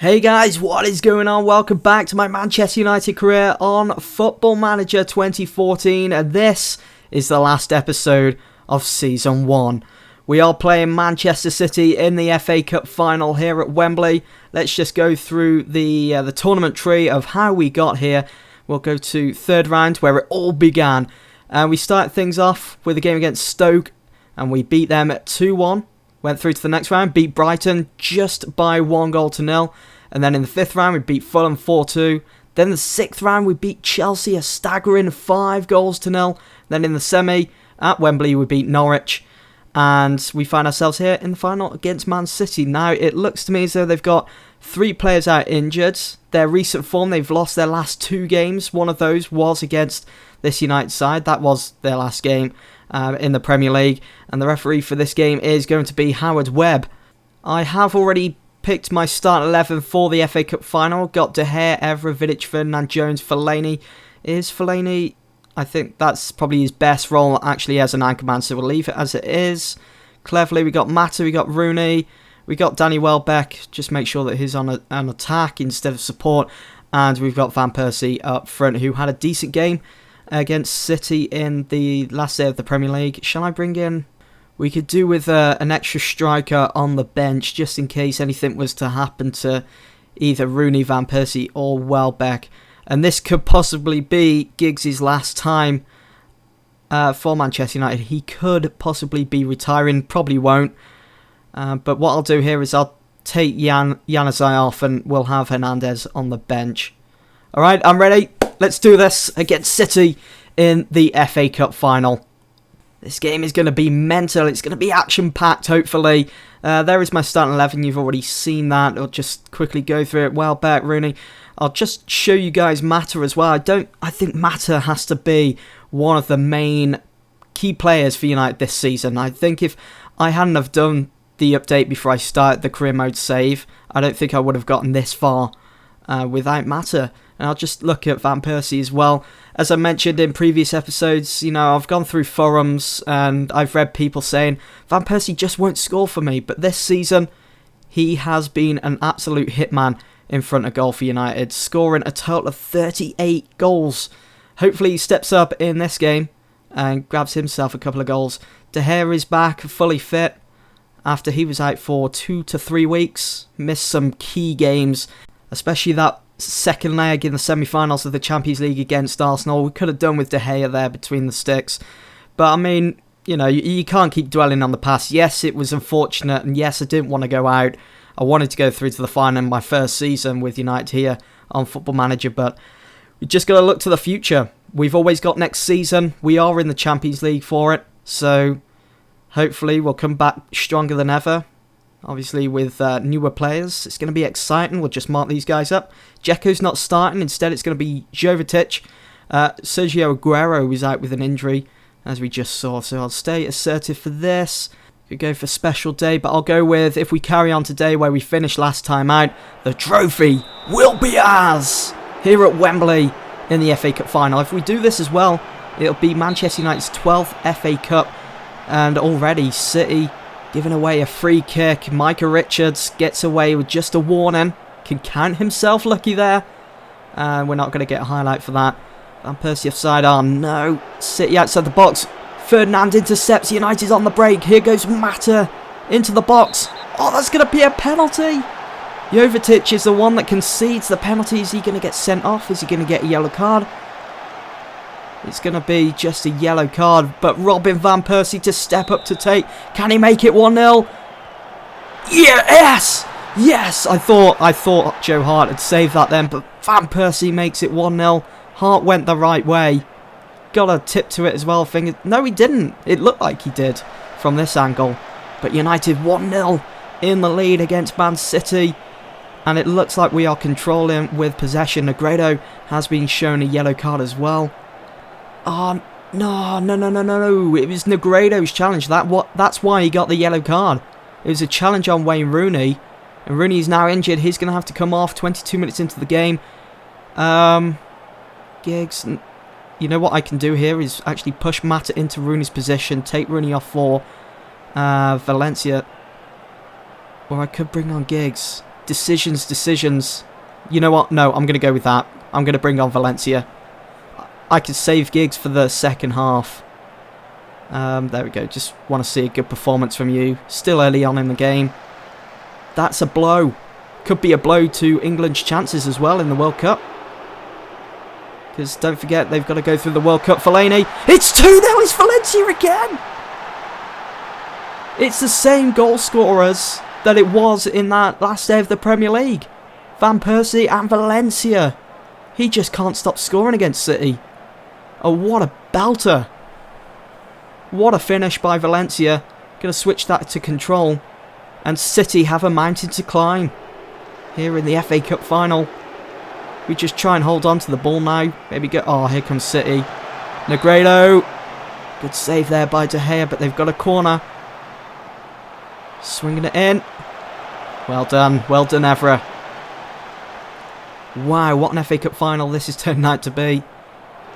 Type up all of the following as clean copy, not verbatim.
Hey guys, what is going on? Welcome back to my Manchester United career on Football Manager 2014, and this is the last episode of Season 1. We are playing Manchester City in the FA Cup final here at Wembley. Let's just go through the tournament tree of how we got here. We'll go to third round where it all began. We start things off with a game against Stoke, and we beat them at 2-1. Went through to the next round, beat Brighton just by 1-0. And then in the fifth round, we beat Fulham 4-2. Then the sixth round, we beat Chelsea a staggering 5-0. Then in the semi, at Wembley, we beat Norwich. And we find ourselves here in the final against Man City. Now, it looks to me as though they've got 3 players out injured. Their recent form, they've lost their last 2 games. One of those was against this United side. That was their last game in the Premier League. And the referee for this game is going to be Howard Webb. I have already picked my start 11 for the FA Cup final. Got De Gea, Evra, Vidic, Ferdinand, Jones, Fellaini. Is Fellaini... I think that's probably his best role actually as an anchorman, so we'll leave it as it is. Cleverly, we got Mata, we got Rooney, we got Danny Welbeck. Just make sure that he's on an attack instead of support. And we've got Van Persie up front, who had a decent game against City in the last day of the Premier League. Shall I bring in... We could do with an extra striker on the bench, just in case anything was to happen to either Rooney, Van Persie or Welbeck. And this could possibly be Giggs' last time for Manchester United. He could possibly be retiring, probably won't. But what I'll do here is I'll take Januzaj off and we'll have Hernandez on the bench. Alright, I'm ready. Let's do this against City in the FA Cup final. This game is going to be mental. It's going to be action-packed, hopefully. There is my starting 11. You've already seen that. I'll just quickly go through it. Welbeck, Rooney. I'll just show you guys Mata as well. I think Mata has to be one of the main key players for United this season. I think if I hadn't have done the update before I started the career mode save, I don't think I would have gotten this far without Mata. And I'll just look at Van Persie as well. As I mentioned in previous episodes, you know, I've gone through forums and I've read people saying Van Persie just won't score for me. But this season, he has been an absolute hitman in front of goal for United, scoring a total of 38 goals. Hopefully he steps up in this game and grabs himself a couple of goals. De Gea is back, fully fit, after he was out for 2 to 3 weeks. Missed some key games, especially that second leg in the semi-finals of the Champions League against Arsenal. We could have done with De Gea there between the sticks. But I mean, you know, you can't keep dwelling on the past. Yes, it was unfortunate, and yes, I didn't want to go out. I wanted to go through to the final in my first season with United here on Football Manager, but we just got to look to the future. We've always got next season. We are in the Champions League for it, so hopefully we'll come back stronger than ever. Obviously with newer players, it's going to be exciting. We'll just mark these guys up. Dzeko's not starting. Instead, it's going to be Jovetic. Sergio Aguero is out with an injury, as we just saw, so I'll stay assertive for this. Could go for special day, but I'll go with, if we carry on today where we finished last time out, the trophy will be ours here at Wembley in the FA Cup final. If we do this as well, it'll be Manchester United's 12th FA Cup, and already City giving away a free kick. Micah Richards gets away with just a warning. Can count himself lucky there. We're not going to get a highlight for that. Van Persie offside. Oh no. City outside the box. Ferdinand intercepts. United's on the break. Here goes Mata into the box. Oh, that's going to be a penalty. Jovetic is the one that concedes the penalty. Is he going to get sent off? Is he going to get a yellow card? It's going to be just a yellow card. But Robin Van Persie to step up to take. Can he make it 1-0? Yes! Yes! I thought Joe Hart had saved that then. But Van Persie makes it 1-0. Hart went the right way. Got a tip to it as well. No, he didn't. It looked like he did from this angle. But United 1-0 in the lead against Man City. And it looks like we are controlling with possession. Negredo has been shown a yellow card as well. Oh, no. It was Negredo's challenge. That's why he got the yellow card. It was a challenge on Wayne Rooney. And Rooney is now injured. He's going to have to come off 22 minutes into the game. Giggs... You know what I can do here is actually push Mata into Rooney's position, take Rooney off for Valencia. Or I could bring on Giggs. Decisions. You know what? No, I'm going to go with that. I'm going to bring on Valencia. I could save gigs for the second half. There we go. Just want to see a good performance from you. Still early on in the game. That's a blow. Could be a blow to England's chances as well in the World Cup. Because don't forget, they've got to go through the World Cup. Fellaini. It's 2-0. It's Valencia again. It's the same goal scorers that it was in that last day of the Premier League. Van Persie and Valencia. He just can't stop scoring against City. Oh, what a belter. What a finish by Valencia. Going to switch that to control. And City have a mountain to climb. Here in the FA Cup final. We just try and hold on to the ball now. Maybe go... Oh, here comes City. Negredo. Good save there by De Gea, but they've got a corner. Swinging it in. Well done. Well done, Evra. Wow, what an FA Cup final this is turning out to be.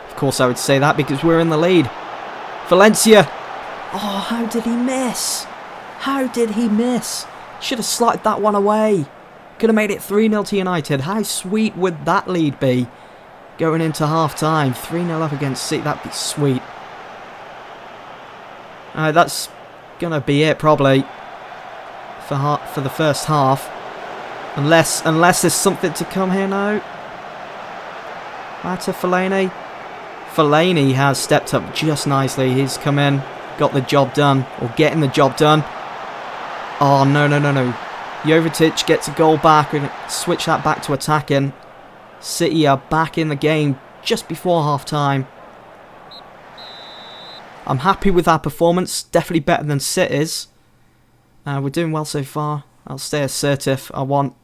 Of course I would say that because we're in the lead. Valencia. Oh, how did he miss? How did he miss? Should have slotted that one away. Could have made it 3-0 to United. How sweet would that lead be? Going into half-time. 3-0 up against City. That'd be sweet. That's going to be it, probably. For the first half. Unless there's something to come here now. Matter Fellaini. Fellaini has stepped up just nicely. He's come in, got the job done, or getting the job done. Oh, no. Jovetic gets a goal back. We're going to switch that back to attacking. City are back in the game just before half-time. I'm happy with our performance. Definitely better than City's. We're doing well so far. I'll stay assertive. I want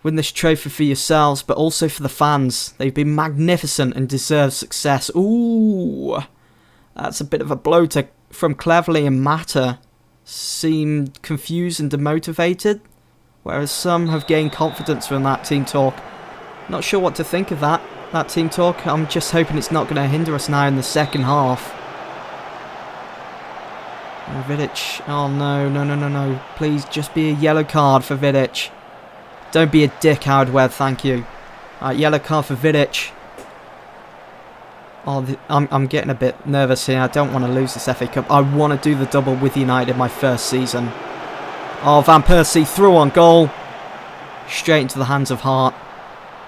win this trophy for yourselves, but also for the fans. They've been magnificent and deserve success. Ooh, that's a bit of a blow from Cleverley and Mata. Seemed confused and demotivated, whereas some have gained confidence from that team talk. Not sure what to think of that team talk. I'm just hoping it's not going to hinder us now in the second half. Vidic. Oh, no. Please, just be a yellow card for Vidic. Don't be a dick, Howard Webb, thank you. Yellow card for Vidic. Oh, I'm getting a bit nervous here. I don't want to lose this FA Cup. I want to do the double with United my first season. Oh, Van Persie through on goal. Straight into the hands of Hart.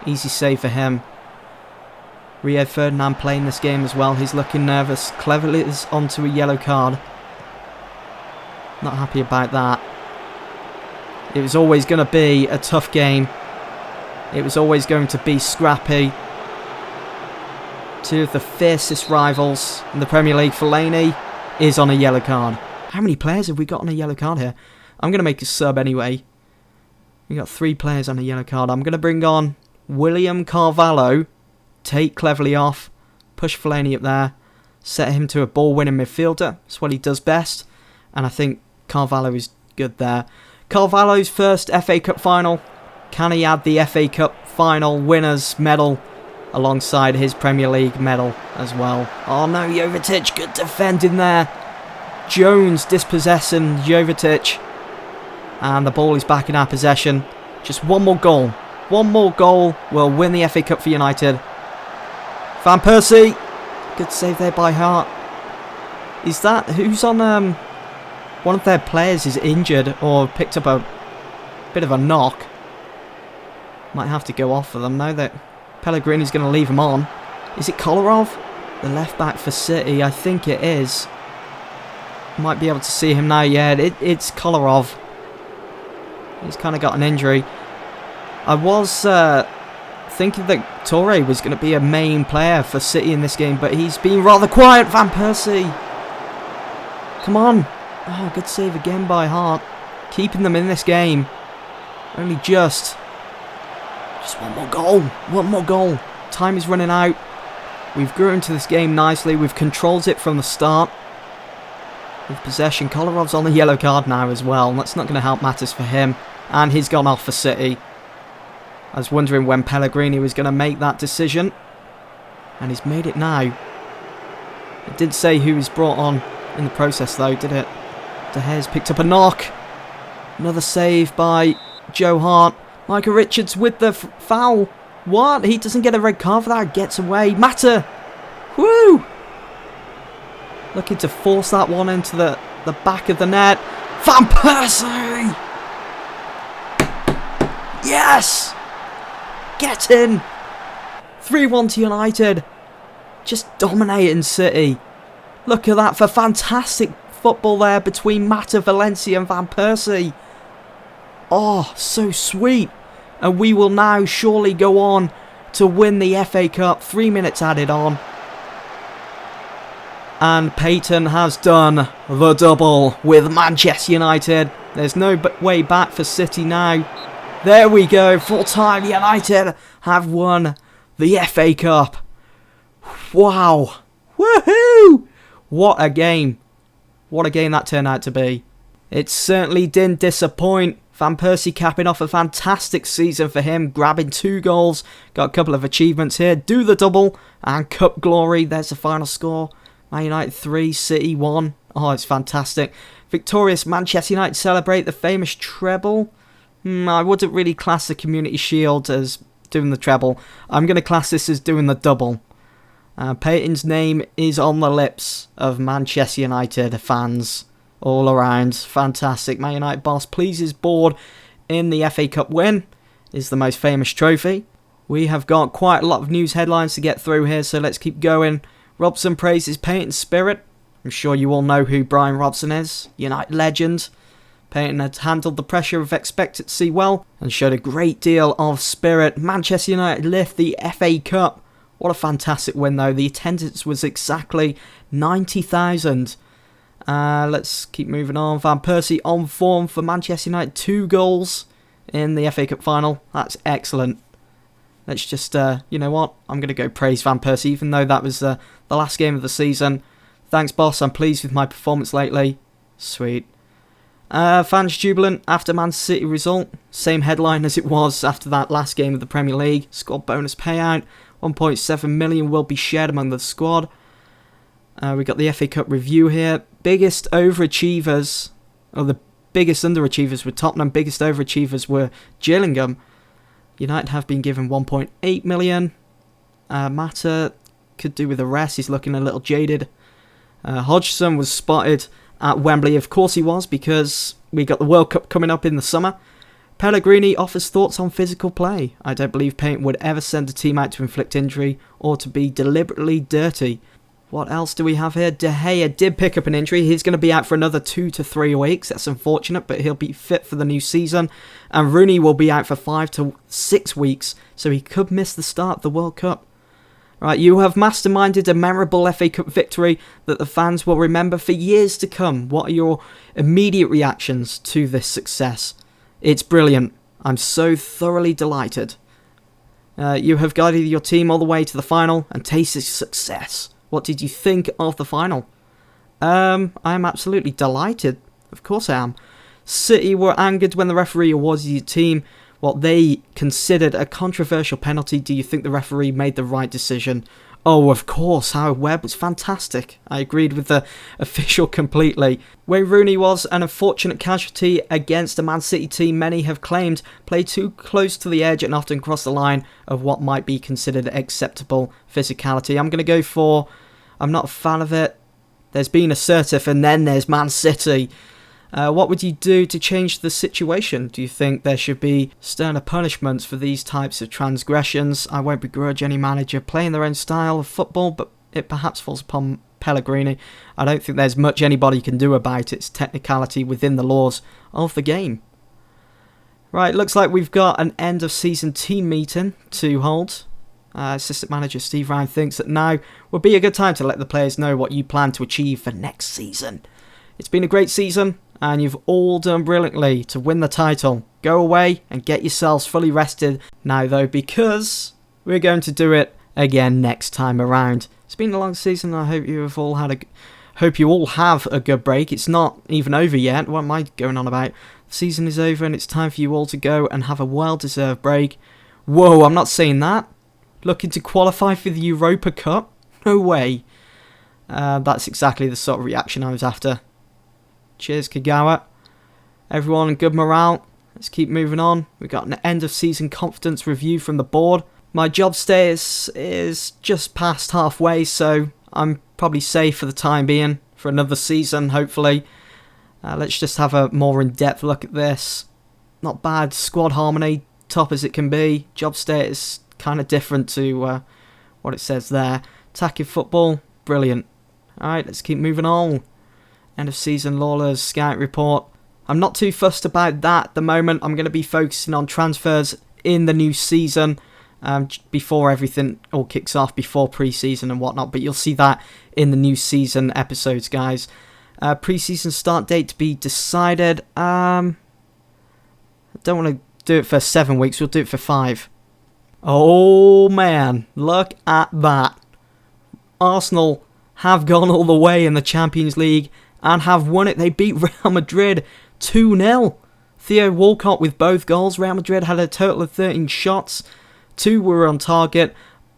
Easy save for him. Rio Ferdinand playing this game as well. He's looking nervous. Cleverly is onto a yellow card. Not happy about that. It was always going to be a tough game. It was always going to be scrappy. Two of the fiercest rivals in the Premier League. Fellaini is on a yellow card. How many players have we got on a yellow card here? I'm going to make a sub anyway. We got 3 players on a yellow card. I'm going to bring on William Carvalho. Take Cleverly off. Push Fellaini up there. Set him to a ball-winning midfielder. That's what he does best. And I think Carvalho is good there. Carvalho's first FA Cup final. Can he add the FA Cup final winners medal alongside his Premier League medal as well? Oh no, Jovetic, good defending there. Jones dispossessing Jovetic. And the ball is back in our possession. Just one more goal. One more goal will win the FA Cup for United. Van Persie. Good save there by Hart. Is that... Who's on... One of their players is injured or picked up a bit of a knock. Might have to go off for them now that Pellegrini's going to leave him on. Is it Kolarov? The left back for City, I think it is. Might be able to see him now. Yeah, it's Kolarov. He's kind of got an injury. I was thinking that Torre was going to be a main player for City in this game, but he's been rather quiet. Van Persie. Come on. Oh, good save again by Hart. Keeping them in this game. Only just. Just one more goal. One more goal. Time is running out. We've grew into this game nicely. We've controlled it from the start. With possession. Kolarov's on the yellow card now as well. That's not going to help matters for him. And he's gone off for City. I was wondering when Pellegrini was going to make that decision. And he's made it now. It didn't say who was brought on in the process though, did it? De Gea's picked up a knock. Another save by Joe Hart. Micah Richards with the foul. What? He doesn't get a red card for that. Gets away. Mata. Woo! Looking to force that one into the back of the net. Van Persie! Yes! Get in! 3-1 to United. Just dominating City. Look at that for fantastic football there between Mata, Valencia and Van Persie. Oh, so sweet. And we will now surely go on to win the FA Cup. 3 minutes added on. And Payton has done the double with Manchester United. There's no way back for City now. There we go. Full time United have won the FA Cup. Wow. Woohoo! What a game. What a game that turned out to be. It certainly didn't disappoint. Van Persie capping off a fantastic season for him, grabbing 2 goals. Got a couple of achievements here. Do the double and cup glory. There's the final score. Man United 3, City 1. Oh, it's fantastic. Victorious Manchester United celebrate the famous treble. I wouldn't really class the Community Shield as doing the treble. I'm going to class this as doing the double. Payton's name is on the lips of Manchester United fans all around. Fantastic. Man United boss pleases board in the FA Cup win. Is the most famous trophy. We have got quite a lot of news headlines to get through here, so let's keep going. Robson praises Payton's spirit. I'm sure you all know who Brian Robson is. United legend. Payton had handled the pressure of expectancy well and showed a great deal of spirit. Manchester United lift the FA Cup. What a fantastic win though. The attendance was exactly 90,000. Let's keep moving on. Van Persie on form for Manchester United. 2 goals in the FA Cup final. That's excellent. Let's just, you know what? I'm going to go praise Van Persie, even though that was the last game of the season. Thanks, boss. I'm pleased with my performance lately. Sweet. Fans jubilant after Man City result. Same headline as it was after that last game of the Premier League. Squad bonus payout. 1.7 million will be shared among the squad. We got the FA Cup review here. Biggest overachievers, or the biggest underachievers were Tottenham. Biggest overachievers were Gillingham. United have been given 1.8 million. Mata could do with the rest. He's looking a little jaded. Hodgson was spotted at Wembley. Of course he was, because we got the World Cup coming up in the summer. Pellegrini offers thoughts on physical play. I don't believe Payton would ever send a team out to inflict injury or to be deliberately dirty. What else do we have here? De Gea did pick up an injury. He's going to be out for another 2 to 3 weeks. That's unfortunate, but he'll be fit for the new season. And Rooney will be out for 5 to 6 weeks, so he could miss the start of the World Cup. Right, you have masterminded a memorable FA Cup victory that the fans will remember for years to come. What are your immediate reactions to this success? It's brilliant. I'm so thoroughly delighted. You have guided your team all the way to the final and tasted success. What did you think of the final? I'm absolutely delighted. Of course I am. City were angered when the referee awarded your team what they considered a controversial penalty. Do you think the referee made the right decision? Oh, of course. Howard Webb was fantastic. I agreed with the official completely. Wayne Rooney was an unfortunate casualty against a Man City team many have claimed played too close to the edge and often crossed the line of what might be considered acceptable physicality. I'm going to go for, I'm not a fan of it. There's been assertive and then there's Man City. What would you do to change the situation? Do you think there should be sterner punishments for these types of transgressions? I won't begrudge any manager playing their own style of football, but it perhaps falls upon Pellegrini. I don't think there's much anybody can do about its technicality within the laws of the game. Right, looks like we've got an end of season team meeting to hold. Assistant manager Steve Ryan thinks that now would be a good time to let the players know what you plan to achieve for next season. It's been a great season, and you've all done brilliantly to win the title. Go away and get yourselves fully rested now though, because we're going to do it again next time around. It's been a long season, and I hope you have all have a good break. It's not even over yet. What am I going on about? The season is over and it's time for you all to go and have a well-deserved break. Whoa, I'm not saying that. Looking to qualify for the Europa Cup? No way. That's exactly the sort of reaction I was after. Cheers, Kagawa. Everyone, good morale. let's keep moving on. We've got an end of season confidence review from the board. My job status is just past halfway, so I'm probably safe for the time being for another season, hopefully. Let's just have a more in-depth look at this. Not bad. Squad harmony, top as it can be. Job status, kind of different to what it says there. Attacking football, brilliant. Alright, let's keep moving on. End of season Lawler's scout report. I'm not too fussed about that at the moment. I'm going to be focusing on transfers in the new season before everything all kicks off, before pre-season and whatnot. But you'll see that in the new season episodes, guys. Pre-season start date to be decided. I don't want to do it for 7 weeks. We'll do it for 5. Oh, man. Look at that. Arsenal have gone all the way in the Champions League and have won it. They beat Real Madrid 2-0. Theo Walcott with both goals. Real Madrid had a total of 13 shots. 2 were on target.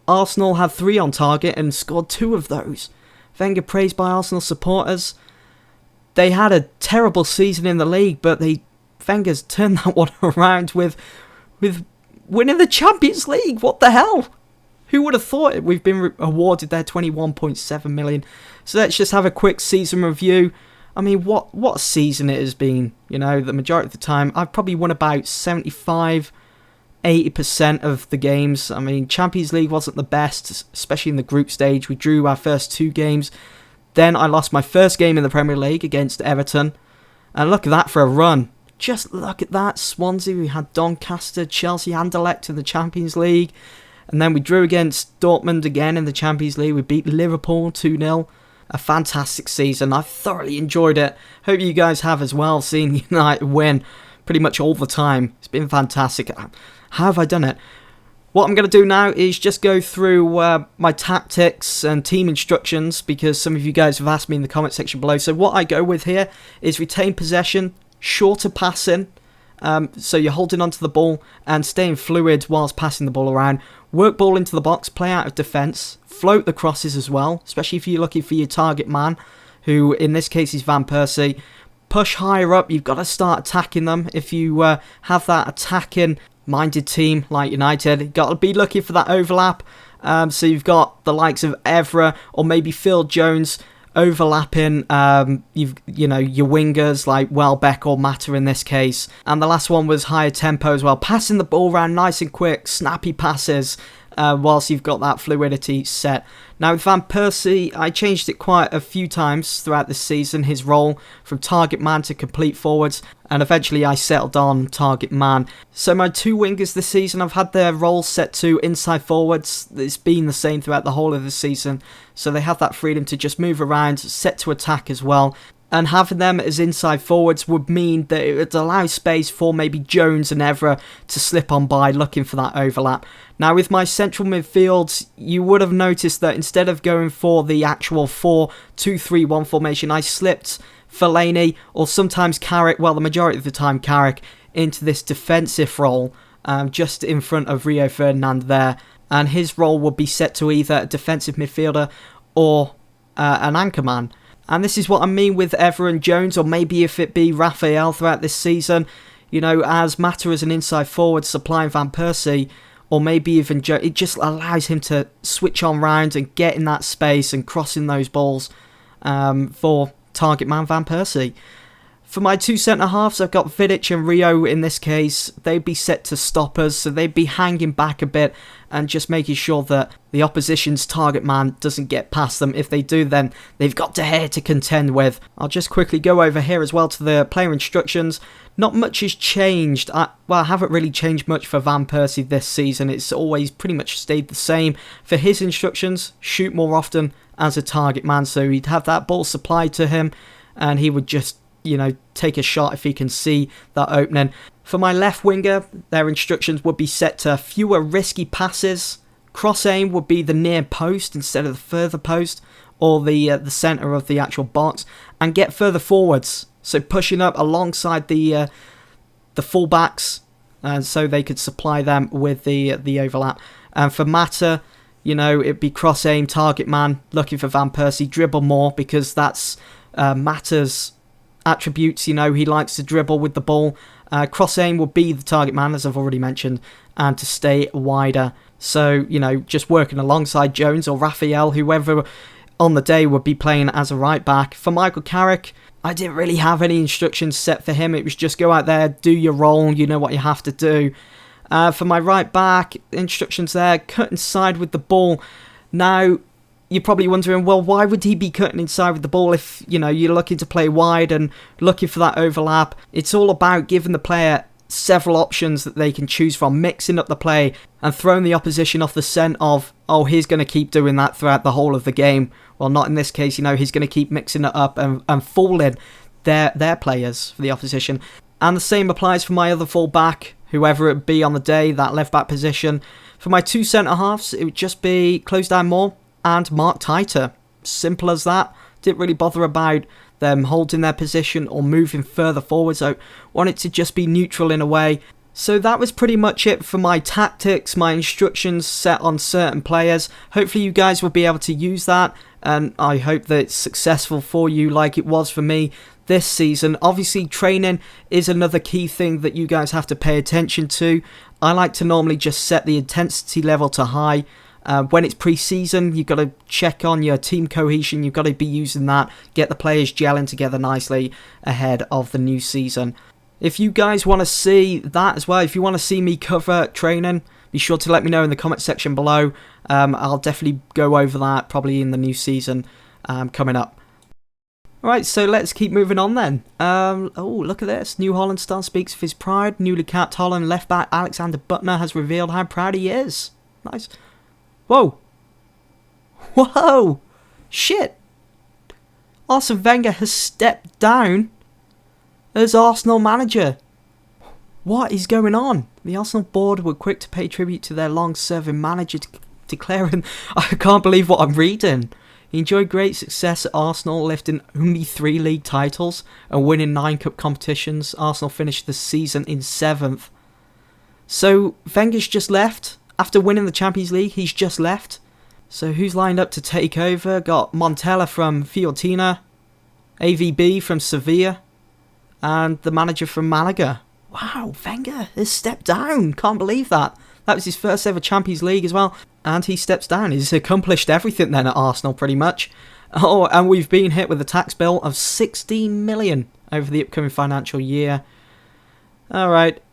Arsenal had 3 on target and scored 2 of those. Wenger praised by Arsenal supporters. They had a terrible season in the league, but Wenger's turned that one around with winning the Champions League. What the hell? Who would have thought it? We've been awarded their 21.7 million. So let's just have a quick season review. I mean, what a season it has been. You know, the majority of the time, I've probably won about 75-80% of the games. I mean, Champions League wasn't the best, especially in the group stage. We drew our first 2 games. Then I lost my first game in the Premier League against Everton. And look at that for a run. Just look at that. Swansea, we had Doncaster, Chelsea, Anderlecht in the Champions League. And then we drew against Dortmund again in the Champions League. We beat Liverpool 2-0. A fantastic season. I've thoroughly enjoyed it. Hope you guys have as well, seeing United win pretty much all the time. It's been fantastic. How have I done it? What I'm going to do now is just go through my tactics and team instructions, because some of you guys have asked me in the comment section below. So what I go with here is retain possession, shorter passing, so you're holding onto the ball and staying fluid whilst passing the ball around. Work ball into the box, play out of defence, float the crosses as well, especially if you're looking for your target man, who in this case is Van Persie. Push higher up, you've got to start attacking them. If you have that attacking minded team like United, you've got to be looking for that overlap. So you've got the likes of Evra or maybe Phil Jones overlapping your wingers like Welbeck or Mata in this case. And the last one was higher tempo as well, passing the ball around nice and quick, snappy passes whilst you've got that fluidity set. Now with Van Persie, I changed it quite a few times throughout the season, his role from target man to complete forwards, and eventually I settled on target man. So my 2 wingers this season, I've had their roles set to inside forwards. It's been the same throughout the whole of the season, so they have that freedom to just move around, set to attack as well. And having them as inside forwards would mean that it would allow space for maybe Jones and Evra to slip on by looking for that overlap. Now with my central midfield, you would have noticed that instead of going for the actual 4-2-3-1 formation, I slipped Fellaini or sometimes Carrick, well the majority of the time Carrick, into this defensive role just in front of Rio Ferdinand there. And his role would be set to either a defensive midfielder or an anchorman. And this is what I mean with Evra and Jones, or maybe if it be Raphael throughout this season, you know, as Mata as an inside forward supplying Van Persie, or maybe even Jones. It just allows him to switch on round and get in that space and crossing those balls for target man Van Persie. For my 2 centre-halves, I've got Vidic and Rio in this case. They'd be set to stoppers, so they'd be hanging back a bit and just making sure that the opposition's target man doesn't get past them. If they do, then they've got to contend with. I'll just quickly go over here as well to the player instructions. Not much has changed. I haven't really changed much for Van Persie this season. It's always pretty much stayed the same. For his instructions, shoot more often as a target man, so he'd have that ball supplied to him and he would just, you know, take a shot if he can see that opening. For my left winger, their instructions would be set to fewer risky passes. Cross aim would be the near post instead of the further post, or the centre of the actual box, and get further forwards. So pushing up alongside the fullbacks, and so they could supply them with the overlap. And for Mata, you know, it'd be cross aim, target man, looking for Van Persie, dribble more, because that's Mata's attributes. You know, he likes to dribble with the ball, Cross aim would be the target man, as I've already mentioned, and to stay wider. So, just working alongside Jones or Raphael, whoever on the day would be playing as a right back. For Michael Carrick, I didn't really have any instructions set for him. It was just go out there, do your role, you know what you have to do. For my right back, instructions there, cut inside with the ball. Now, you're probably wondering, well, why would he be cutting inside with the ball if, you're looking to play wide and looking for that overlap? It's all about giving the player several options that they can choose from, mixing up the play and throwing the opposition off the scent of, oh, he's going to keep doing that throughout the whole of the game. Well, not in this case, he's going to keep mixing it up and fooling their players for the opposition. And the same applies for my other full back, whoever it be on the day, that left back position. For my two centre halves, it would just be close down more and mark tighter. Simple as that. Didn't really bother about them holding their position or moving further forwards. I wanted to just be neutral in a way. So that was pretty much it for my tactics, my instructions set on certain players. Hopefully you guys will be able to use that, and I hope that it's successful for you like it was for me this season. Obviously training is another key thing that you guys have to pay attention to. I like to normally just set the intensity level to high. When it's pre-season, you've got to check on your team cohesion. You've got to be using that, get the players gelling together nicely ahead of the new season. If you guys want to see that as well, if you want to see me cover training, be sure to let me know in the comment section below. I'll definitely go over that probably in the new season coming up. Alright, so let's keep moving on then. Oh, look at this. New Holland star speaks of his pride. Newly capped Holland left back Alexander Butner has revealed how proud he is. Nice. Whoa. Whoa. Shit. Arsene Wenger has stepped down as Arsenal manager. What is going on? The Arsenal board were quick to pay tribute to their long-serving manager, declaring, I can't believe what I'm reading. He enjoyed great success at Arsenal, lifting only 3 league titles and winning 9 cup competitions. Arsenal finished the season in 7th. So Wenger's just left. After winning the Champions League, he's just left. So who's lined up to take over? Got Montella from Fiorentina, AVB from Sevilla, and the manager from Malaga. Wow, Wenger has stepped down. Can't believe that. That was his first ever Champions League as well. And he steps down. He's accomplished everything then at Arsenal pretty much. Oh, and we've been hit with a tax bill of 16 million over the upcoming financial year. Alright.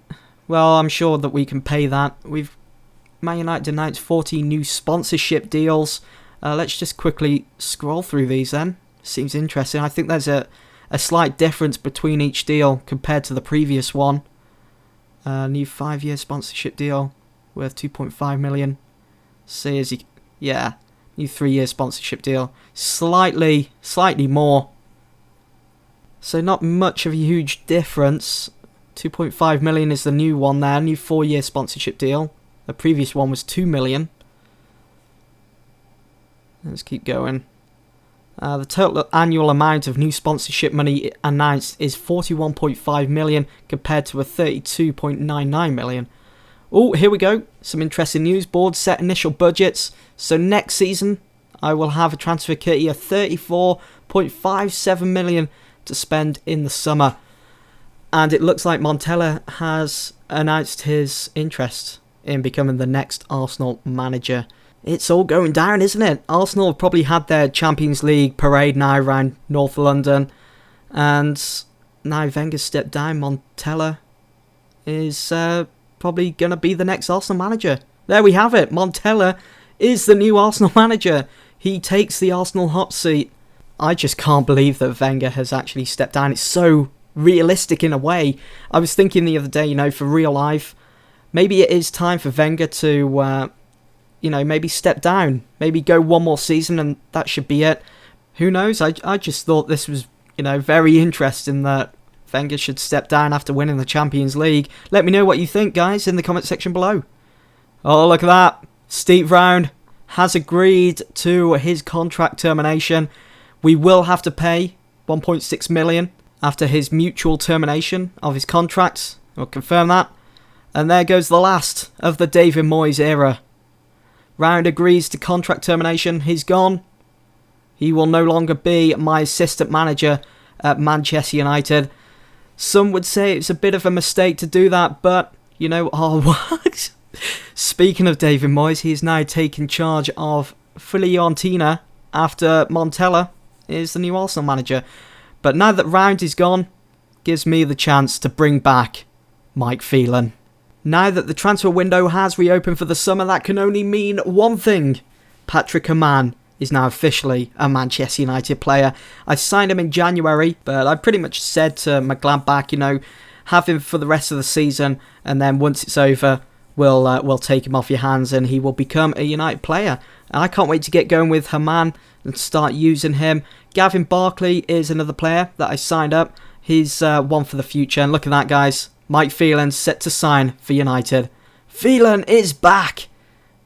Well, I'm sure that we can pay that. Man United announced 40 new sponsorship deals. Let's just quickly scroll through these then. Seems interesting. I think there's a slight difference between each deal compared to the previous one. New 5-year sponsorship deal worth 2.5 million. See as yeah, new 3-year sponsorship deal. Slightly more. So not much of a huge difference. 2.5 million is the new one there. New 4-year sponsorship deal. The previous one was 2 million. Let's keep going. The total annual amount of new sponsorship money announced is 41.5 million compared to a 32.99 million. Oh, here we go. Some interesting news. Board set initial budgets. So next season, I will have a transfer kitty of 34.57 million to spend in the summer. And it looks like Montella has announced his interest in becoming the next Arsenal manager. It's all going down, isn't it? Arsenal have probably had their Champions League parade now around North London. And now Wenger's stepped down. Montella is probably going to be the next Arsenal manager. There we have it. Montella is the new Arsenal manager. He takes the Arsenal hot seat. I just can't believe that Wenger has actually stepped down. It's so realistic in a way. I was thinking the other day, for real life, maybe it is time for Wenger to, maybe step down. Maybe go one more season and that should be it. Who knows? I just thought this was, very interesting that Wenger should step down after winning the Champions League. Let me know what you think, guys, in the comment section below. Oh, look at that. Steve Round has agreed to his contract termination. We will have to pay 1.6 million after his mutual termination of his contract. We'll confirm that. And there goes the last of the David Moyes era. Round agrees to contract termination. He's gone. He will no longer be my assistant manager at Manchester United. Some would say it's a bit of a mistake to do that, but, you know, what? Speaking of David Moyes, he is now taking charge of Fiorentina after Montella is the new Arsenal manager. But now that Round is gone, gives me the chance to bring back Mike Phelan. Now that the transfer window has reopened for the summer, that can only mean one thing. Patrick Aman is now officially a Manchester United player. I signed him in January, but I pretty much said to McGladbach, you know, have him for the rest of the season, and then once it's over, we'll take him off your hands and he will become a United player. And I can't wait to get going with Haman and start using him. Gavin Barkley is another player that I signed up. He's one for the future. And look at that, guys. Mike Phelan set to sign for United. Phelan is back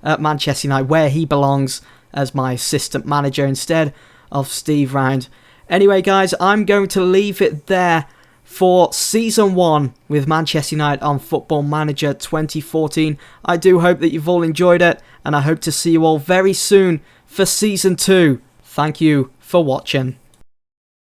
at Manchester United, where he belongs, as my assistant manager instead of Steve Round. Anyway, guys, I'm going to leave it there for Season 1 with Manchester United on Football Manager 2014. I do hope that you've all enjoyed it, and I hope to see you all very soon for Season 2. Thank you for watching.